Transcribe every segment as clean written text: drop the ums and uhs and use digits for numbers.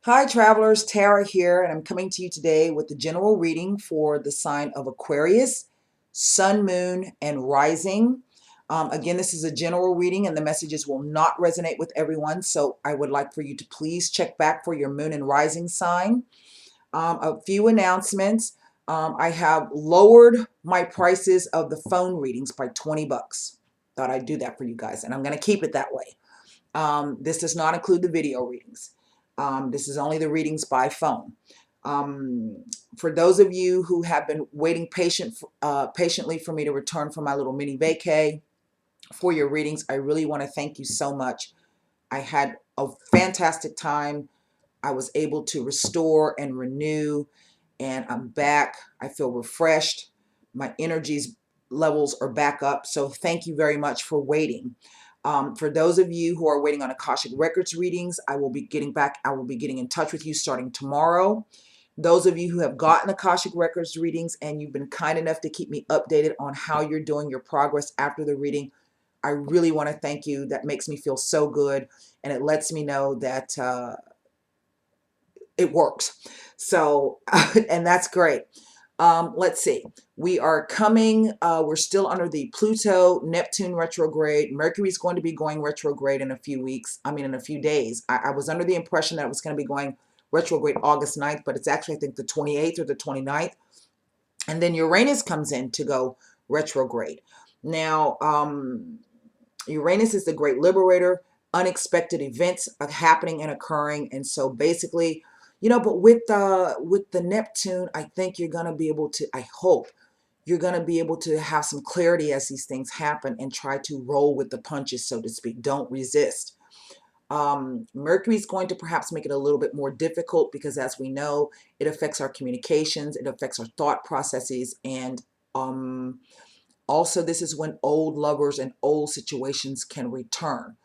Hi, travelers. Tara here, and I'm coming to you today with the general reading for the sign of Aquarius, Sun, Moon, and Rising. Again, this is a general reading, and the messages will not resonate with everyone, so I would like for you to please check back for your Moon and Rising sign. A few announcements. I have lowered my prices of the phone readings by 20 bucks. Thought I'd do that for you guys, and I'm going to keep it that way. This does not include the video readings. This is only the readings by phone. Um, for those of you who have been waiting patiently for me to return from my little mini vacay for your readings, I really want to thank you so much. I had a fantastic time. I was able to restore and renew, and I'm back. I feel refreshed. My energies levels are back up. So thank you very much for waiting. For those of you who are waiting on Akashic Records readings, I will be getting in touch with you starting tomorrow. Those of you who have gotten Akashic Records readings and you've been kind enough to keep me updated on how you're doing, your progress after the reading, I really want to thank you. That makes me feel so good, and it lets me know that it works. So, and that's great. Let's see. We are coming, we're still under the Pluto, Neptune retrograde. Mercury's going to be going retrograde in a few weeks. In a few days. I was under the impression that it was going to be going retrograde August 9th, but it's actually, I think, the 28th or the 29th. And then Uranus comes in to go retrograde. Now, Uranus is the great liberator. Unexpected events are happening and occurring. And so basically, but with the Neptune, I think you're going to be able to, I hope you're going to be able to have some clarity as these things happen and try to roll with the punches, so to speak. Don't resist. Mercury is going to perhaps make it a little bit more difficult because, as we know, it affects our communications, it affects our thought processes, and also this is when old lovers and old situations can return.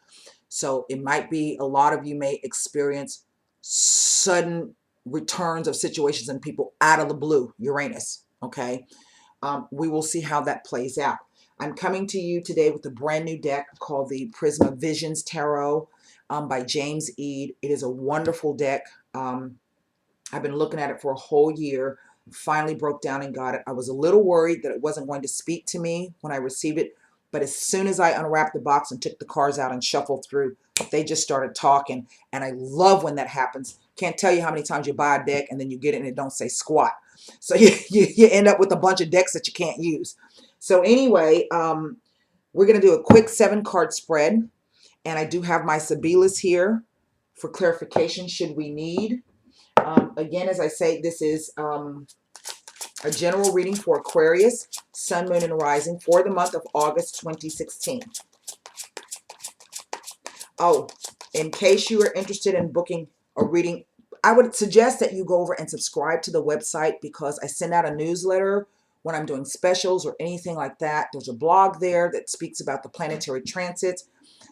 So it might be, a lot of you may experience sudden returns of situations and people out of the blue, Uranus, okay? We will see how that plays out. I'm coming to you today with a brand new deck called the Prisma Visions Tarot by James Eade. It is a wonderful deck. I've been looking at it for a whole year. Finally broke down and got it. I was a little worried that it wasn't going to speak to me when I received it, but as soon as I unwrapped the box and took the cards out and shuffled through, they just started talking, and I love when that happens. Can't tell you how many times you buy a deck and then you get it and it don't say squat. So you end up with a bunch of decks that you can't use. So anyway, we're going to do a quick 7-card spread, and I do have my Sibilas here for clarification should we need. Again, as I say, this is a general reading for Aquarius, Sun, Moon, and Rising for the month of August 2016. Oh, in case you are interested in booking a reading, I would suggest that you go over and subscribe to the website, because I send out a newsletter when I'm doing specials or anything like that. There's a blog there that speaks about the planetary transits.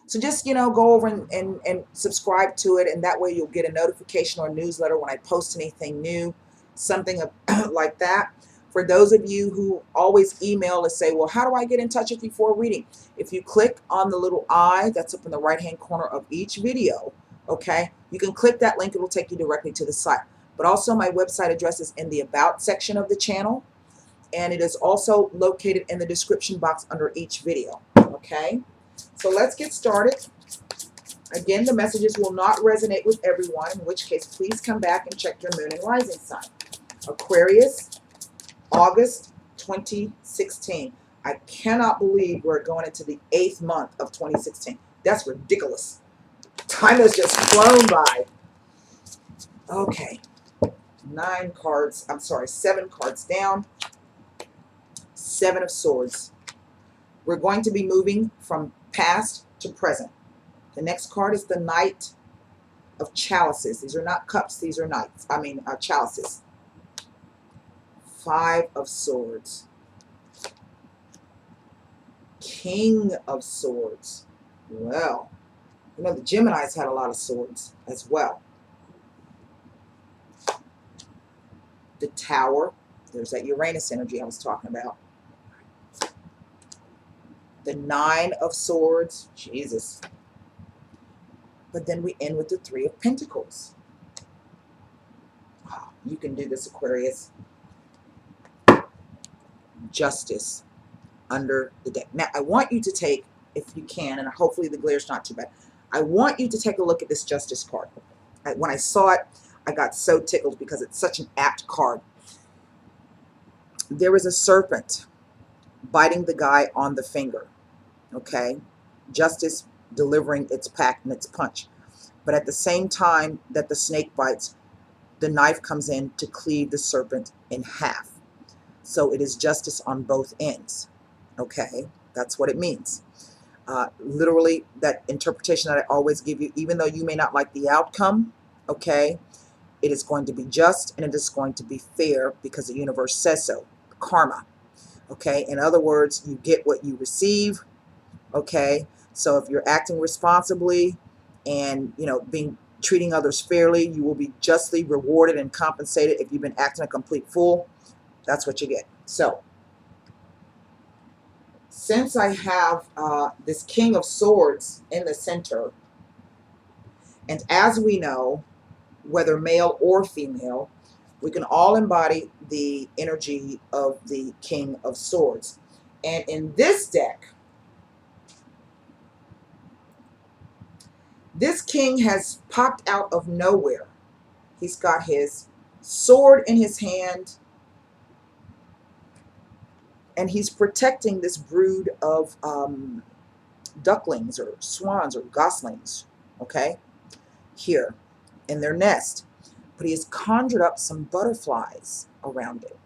So just, go over and subscribe to it, and that way you'll get a notification or a newsletter when I post anything new, something like that. For those of you who always email to say, well, how do I get in touch with you for a reading? If you click on the little eye that's up in the right-hand corner of each video, okay, you can click that link. It will take you directly to the site. But also my website address is in the About section of the channel, and it is also located in the description box under each video, okay? So let's get started. Again, the messages will not resonate with everyone, in which case please come back and check your moon and rising sign. Aquarius, August 2016. I cannot believe we're going into the 8th month of 2016. That's ridiculous. Time has just flown by. Okay. 7 cards down. 7 of Swords. We're going to be moving from past to present. The next card is the Knight of Chalices. These are not cups, these are knights. Chalices. 5 of Swords. King of Swords. Well, the Geminis had a lot of swords as well. The Tower. There's that Uranus energy I was talking about. The 9 of Swords. Jesus. But then we end with the 3 of Pentacles. You can do this, Aquarius. Justice under the deck. Now, I want you to take, if you can, and hopefully the glare's not too bad, I want you to take a look at this Justice card. When I saw it, I got so tickled because it's such an apt card. There is a serpent biting the guy on the finger, okay? Justice delivering its pack and its punch. But at the same time that the snake bites, the knife comes in to cleave the serpent in half. So it is justice on both ends, okay? That's what it means. Literally, that interpretation that I always give you, even though you may not like the outcome, okay, it is going to be just and it is going to be fair because the universe says so. Karma, okay? In other words, you get what you receive, okay? So if you're acting responsibly and, you know, treating others fairly, you will be justly rewarded and compensated. If you've been acting a complete fool, that's what you get. So since I have this King of Swords in the center, and as we know, whether male or female, we can all embody the energy of the King of Swords. And in this deck, this king has popped out of nowhere. He's got his sword in his hand, and he's protecting this brood of ducklings or swans or goslings, okay, here in their nest. But he has conjured up some butterflies around it,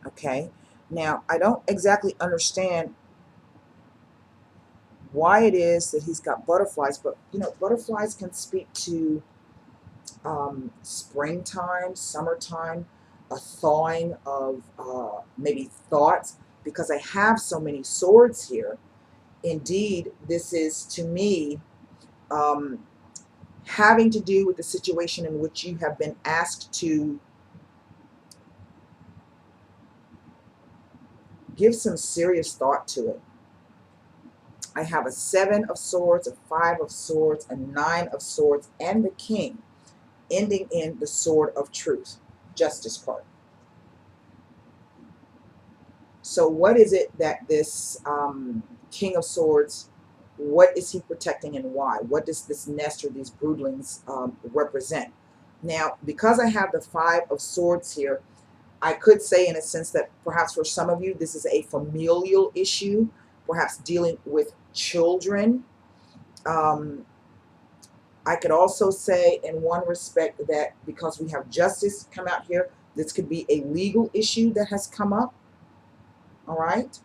okay? Now, I don't exactly understand why it is that he's got butterflies, but, you know, butterflies can speak to springtime, summertime, a thawing of maybe thoughts, because I have so many swords here. Indeed, this is, to me, having to do with the situation in which you have been asked to give some serious thought to it. I have a 7 of Swords, a 5 of Swords, a 9 of Swords, and the King, ending in the Sword of Truth, Justice card. So what is it that this King of Swords, what is he protecting and why? What does this nest or these broodlings represent? Now, because I have the 5 of Swords here, I could say in a sense that perhaps for some of you, this is a familial issue, perhaps dealing with children. I could also say in one respect that because we have justice come out here, this could be a legal issue that has come up. All right.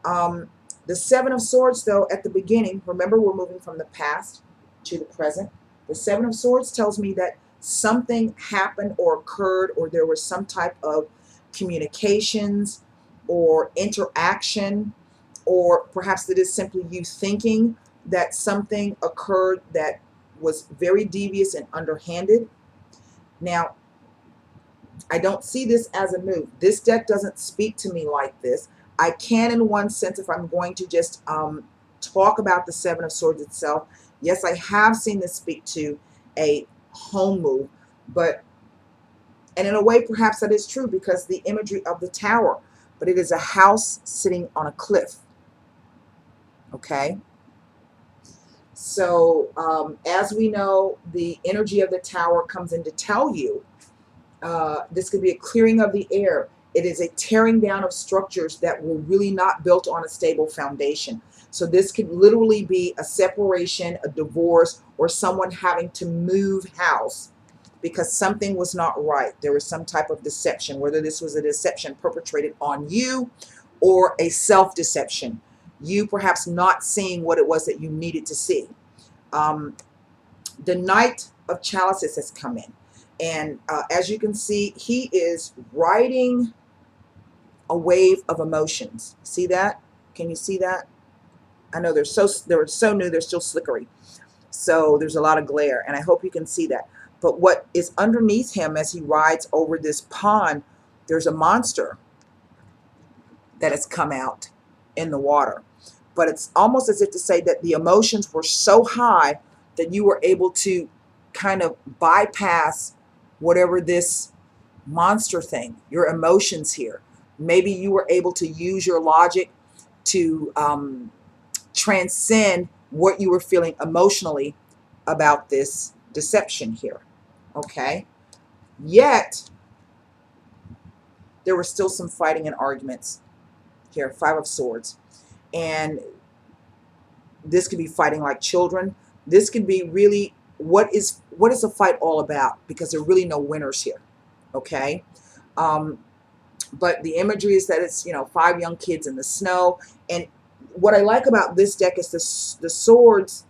The 7 of Swords, though, at the beginning, remember we're moving from the past to the present. The 7 of Swords tells me that something happened or occurred, or there was some type of communications or interaction, or perhaps it is simply you thinking that something occurred that was very devious and underhanded. Now, I don't see this as a move. This deck doesn't speak to me like this. I can, in one sense, if I'm going to just talk about the 7 of Swords itself, yes, I have seen this speak to a home move, and in a way, perhaps that is true because the imagery of the tower, but it is a house sitting on a cliff, okay? So as we know, the energy of the tower comes in to tell you this could be a clearing of the air. It is a tearing down of structures that were really not built on a stable foundation. So this could literally be a separation, a divorce, or someone having to move house because something was not right. There was some type of deception, whether this was a deception perpetrated on you or a self-deception. You perhaps not seeing what it was that you needed to see. The Knight of Chalices has come in. And as you can see, he is riding a wave of emotions. See that? Can you see that? I know they're so new, they're still slickery. So there's a lot of glare, and I hope you can see that. But what is underneath him as he rides over this pond, there's a monster that has come out in the water. But it's almost as if to say that the emotions were so high that you were able to kind of bypass whatever this monster thing, your emotions here. Maybe you were able to use your logic to transcend what you were feeling emotionally about this deception here. Okay? Yet, there were still some fighting and arguments here. Five of Swords. And this could be fighting like children. This could be really, what is a fight all about? Because there are really no winners here. Okay? But the imagery is that it's, 5 young kids in the snow. And what I like about this deck is the swords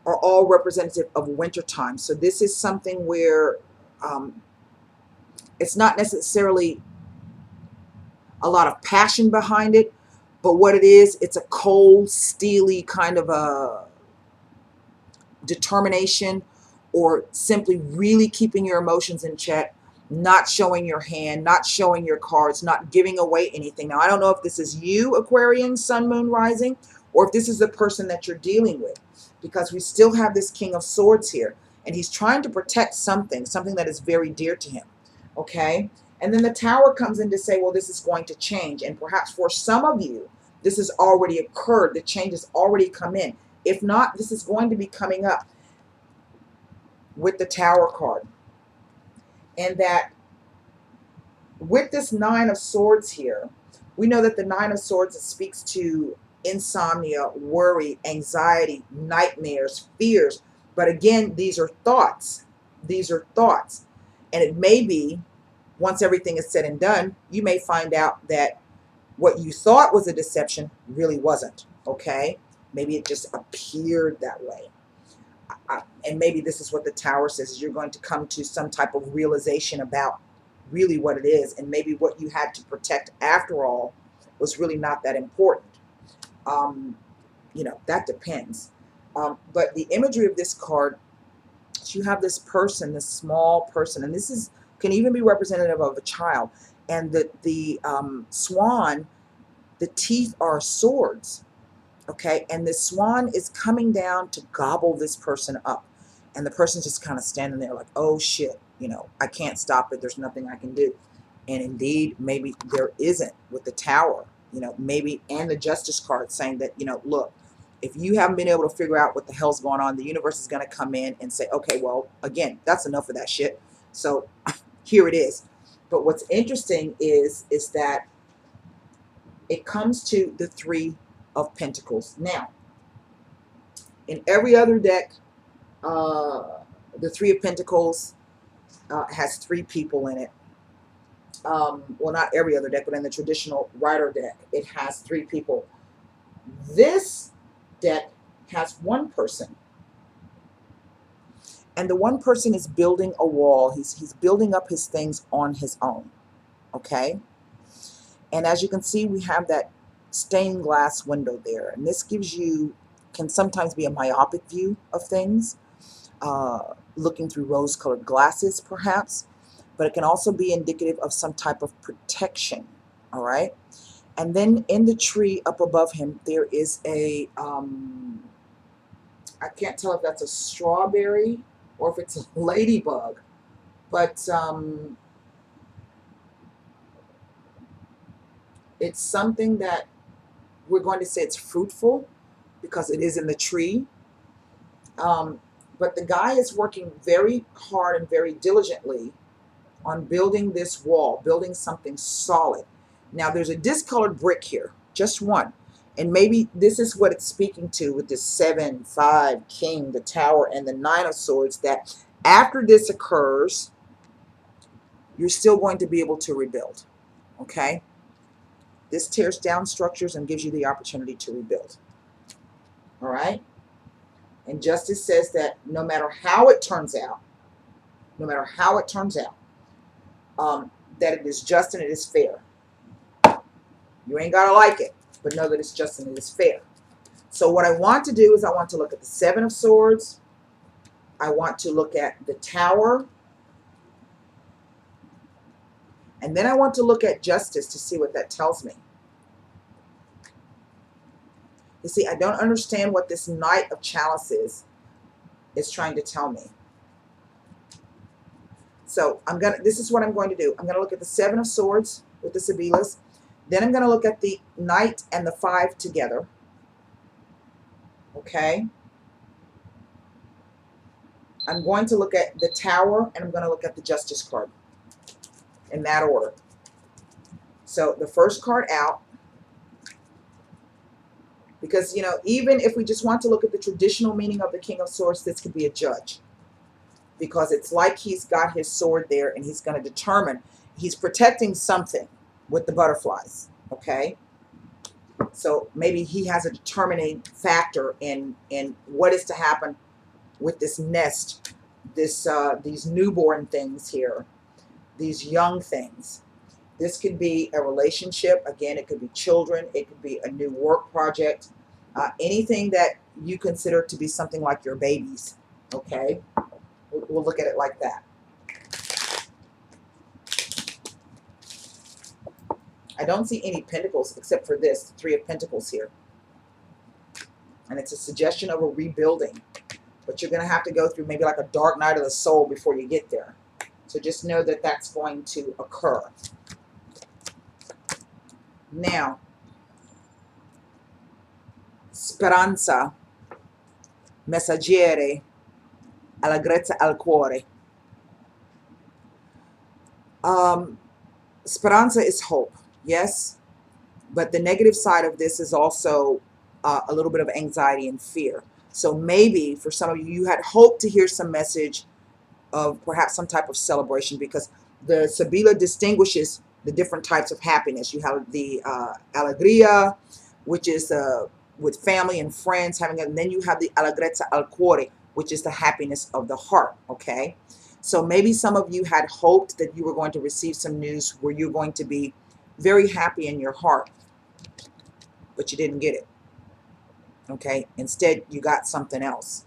are all representative of wintertime. So this is something where it's not necessarily a lot of passion behind it, but what it is, it's a cold, steely kind of a determination, or simply really keeping your emotions in check, not showing your hand, not showing your cards, not giving away anything. Now, I don't know if this is you, Aquarian, Sun, Moon, Rising, or if this is the person that you're dealing with, because we still have this King of Swords here, and he's trying to protect something that is very dear to him, okay? And then the Tower comes in to say, well, this is going to change, and perhaps for some of you, this has already occurred. The change has already come in. If not, this is going to be coming up with the Tower card. And that with this Nine of Swords here, we know that the Nine of Swords speaks to insomnia, worry, anxiety, nightmares, fears. But again, these are thoughts. These are thoughts. And it may be, once everything is said and done, you may find out that what you thought was a deception really wasn't, okay? Maybe it just appeared that way. And maybe this is what the Tower says, is you're going to come to some type of realization about really what it is, and maybe what you had to protect after all was really not that important. That depends. But the imagery of this card, you have this person, this small person, and this can even be representative of a child. And the swan, the teeth are swords, okay? And the swan is coming down to gobble this person up. And the person's just kind of standing there like, oh shit, I can't stop it. There's nothing I can do. And indeed, maybe there isn't with the Tower, maybe, and the Justice card saying that, look, if you haven't been able to figure out what the hell's going on, the universe is going to come in and say, okay, well, again, that's enough of that shit. So here it is. But what's interesting is that it comes to the Three of Pentacles. Now, in every other deck, the Three of Pentacles has 3 people in it. Well, not every other deck, but in the traditional Rider deck, it has 3 people. This deck has 1 person. And the 1 person is building a wall. He's building up his things on his own. Okay? And as you can see, we have that stained glass window there. And this can sometimes be a myopic view of things, looking through rose-colored glasses, perhaps. But it can also be indicative of some type of protection. All right? And then in the tree up above him, there is I can't tell if that's a strawberry or if it's a ladybug, but it's something that we're going to say it's fruitful because it is in the tree. But the guy is working very hard and very diligently on building this wall, building something solid. Now, there's a discolored brick here, just one. And maybe this is what it's speaking to with this 7, 5, King, the Tower, and the 9 of Swords, that after this occurs, you're still going to be able to rebuild, okay? This tears down structures and gives you the opportunity to rebuild, all right? And Justice says that no matter how it turns out, that it is just and it is fair. You ain't got to like it, but know that it's just and it is fair. So what I want to do is I want to look at the 7 of Swords. I want to look at the Tower. And then I want to look at Justice to see what that tells me. You see, I don't understand what this Knight of Chalices is trying to tell me. So this is what I'm going to do. I'm gonna look at the Seven of Swords with the Sibilas. Then I'm gonna look at the Knight and the 5 together. Okay. I'm going to look at the Tower, and I'm going to look at the Justice card in that order. So the first card out, because, you know, even if we just want to look at the traditional meaning of the King of Swords, this could be a judge, because it's like he's got his sword there and he's going to determine, he's protecting something with the butterflies. Okay. So maybe he has a determining factor in what is to happen with this nest, these newborn things here, these young things. This could be a relationship. Again, it could be children. It could be a new work project. Anything that you consider to be something like your babies. Okay? We'll look at it like that. I don't see any pentacles except for this, 3 of Pentacles here. And it's a suggestion of a rebuilding. But you're going to have to go through maybe like a dark night of the soul before you get there. So just know that that's going to occur. Now, speranza, messaggere, allegrezza al cuore. Speranza is hope, yes, but the negative side of this is also a little bit of anxiety and fear. So maybe for some of you, you had hoped to hear some message of perhaps some type of celebration, because the Sibila distinguishes the different types of happiness. You have the alegria, which is with family and friends having it, and then you have the allegrezza al cuore, which is the happiness of the heart. Okay, so maybe some of you had hoped that you were going to receive some news where you're going to be very happy in your heart, but you didn't get it. Okay, instead you got something else.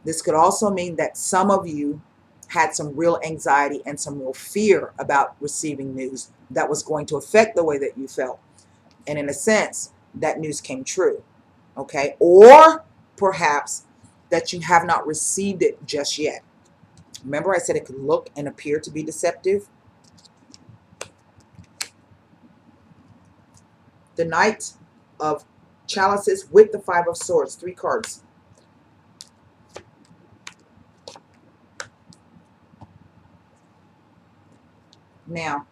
This could also mean that some of you had some real anxiety and some real fear about receiving news that was going to affect the way that you felt. And in a sense, that news came true. Okay, or perhaps that you have not received it just yet. Remember I said it could look and appear to be deceptive? The Knight of Chalices with the 5 of Swords, 3 cards. Now,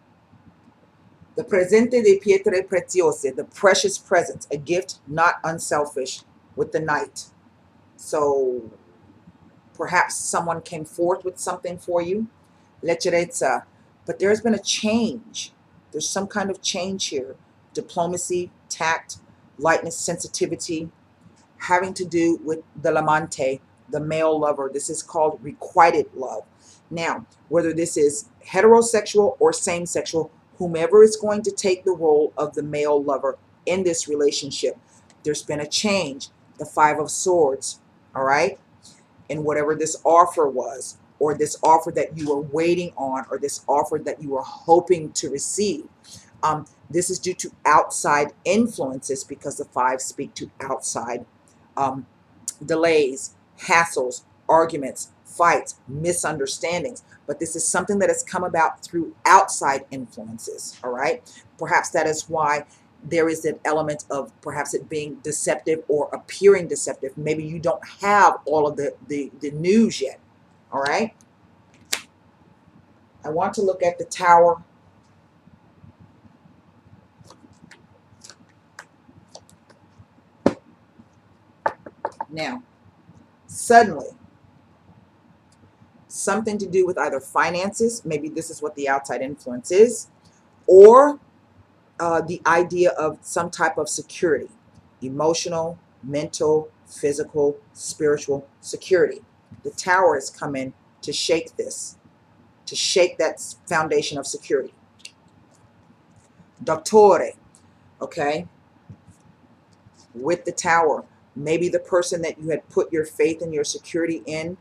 the presente de pietre preziose, the precious presents, a gift not unselfish, with the Knight. So perhaps someone came forth with something for you, leggerezza, but there's been a change. There's some kind of change here. Diplomacy, tact, lightness, sensitivity, having to do with the l'amante, the male lover. This is called requited love. Now, whether this is heterosexual or same-sexual, whomever is going to take the role of the male lover in this relationship, there's been a change. The 5 of Swords, all right? And whatever this offer was, or this offer that you were waiting on, or this offer that you were hoping to receive, this is due to outside influences, because the 5 speak to outside delays, hassles, arguments, fights, misunderstandings. But this is something that has come about through outside influences, all right? Perhaps that is why there is an element of perhaps it being deceptive or appearing deceptive. Maybe you don't have all of the news yet, all right? I want to look at the Tower. Now, suddenly, something to do with either finances, maybe this is what the outside influence is, or the idea of some type of security, emotional, mental, physical, spiritual security. The Tower has come in to shake this, to shake that foundation of security. Dottore, okay, with the Tower, maybe the person that you had put your faith and your security in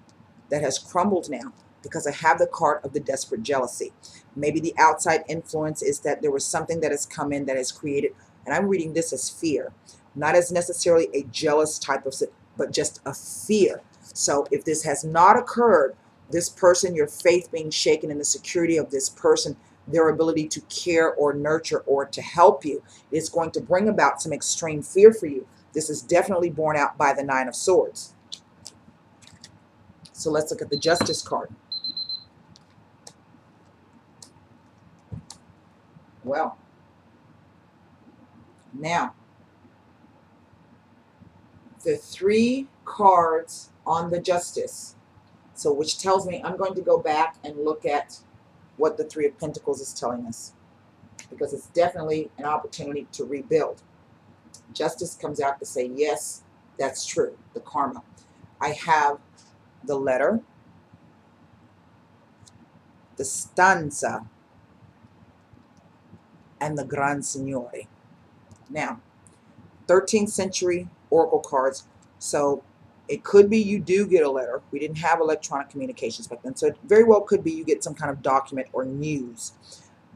that has crumbled now, because I have the card of the desperate jealousy. Maybe the outside influence is that there was something that has come in that has created, and I'm reading this as fear, not as necessarily a jealous type of, but just a fear. So if this has not occurred, This person, your faith being shaken in the security of this person, their ability to care or nurture or to help you is going to bring about some extreme fear for you. This is definitely borne out by the Nine of Swords. So let's look at the Justice card. Well, now, the 3 cards on the Justice, so which tells me I'm going to go back and look at what the 3 of Pentacles is telling us, because it's definitely an opportunity to rebuild. Justice comes out to say, yes, that's true, the karma. I have the letter, the stanza, and the Gran Signore. Now, 13th century oracle cards, so it could be you do get a letter. We didn't have electronic communications back then, so it very well could be you get some kind of document or news.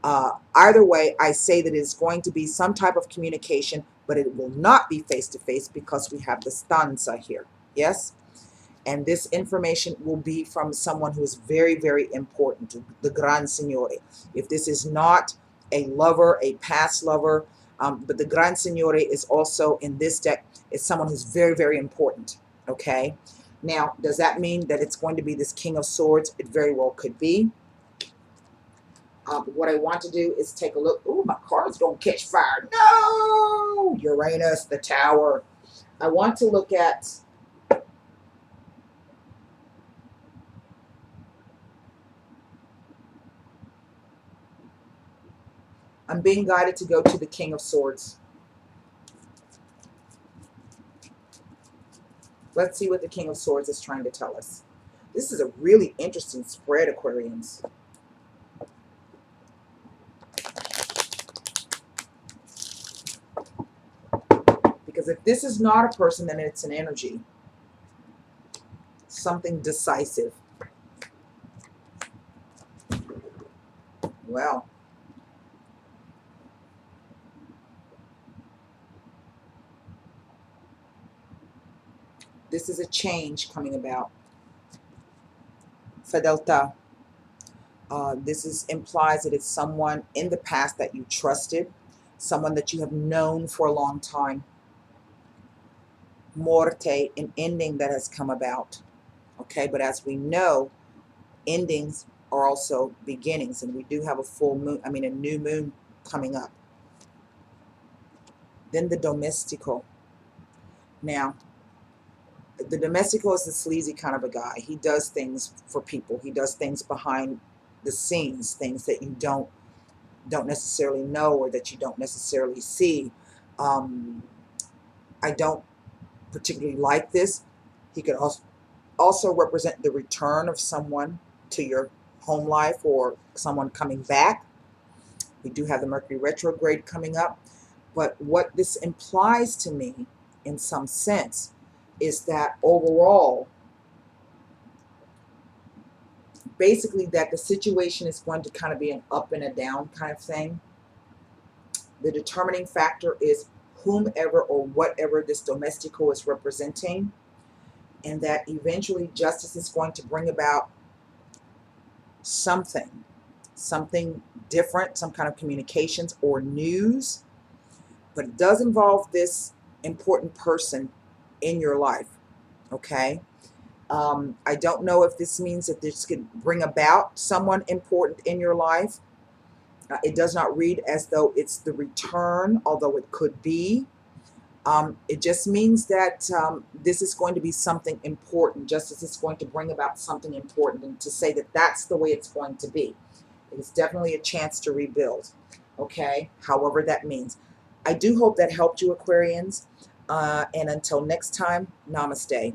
Either way, I say that it's going to be some type of communication, but it will not be face-to-face because we have the stanza here. Yes? And this information will be from someone who is very, very important, the Gran Signore. If this is not a lover, a past lover, but the Gran Signore is also in this deck, is someone who's very, very important. Okay? Now, does that mean that it's going to be this King of Swords? It very well could be. What I want to do is take a look. Oh, my card's going to catch fire. No! Uranus, the Tower. I want to look at... I'm being guided to go to the King of Swords. Let's see what the King of Swords is trying to tell us. This is a really interesting spread, Aquarians. Because if this is not a person, then it's an energy. Something decisive. Well, this is a change coming about. Fedelta. This implies that it's someone in the past that you trusted, someone that you have known for a long time. Morte, an ending that has come about. Okay, but as we know, endings are also beginnings, and we do have a full moon, a new moon coming up. Then the Domestico. Now, the Domestico is the sleazy kind of a guy. He does things for people. He does things behind the scenes, things that you don't necessarily know or that you don't necessarily see. I don't particularly like this. He could also represent the return of someone to your home life or someone coming back. We do have the Mercury retrograde coming up. But what this implies to me, in some sense, is that overall, basically that the situation is going to kind of be an up and a down kind of thing. The determining factor is whomever or whatever this Domestico is representing, and that eventually justice is going to bring about something different, some kind of communications or news, but it does involve this important person in your life. Okay, I don't know if this means that this could bring about someone important in your life. It does not read as though it's the return, although it could be. It just means that this is going to be something important. Justice is going to bring about something important, and to say that that's the way it's going to be. It is definitely a chance to rebuild. Okay, however that means. I do hope that helped you, Aquarians. And until next time, namaste.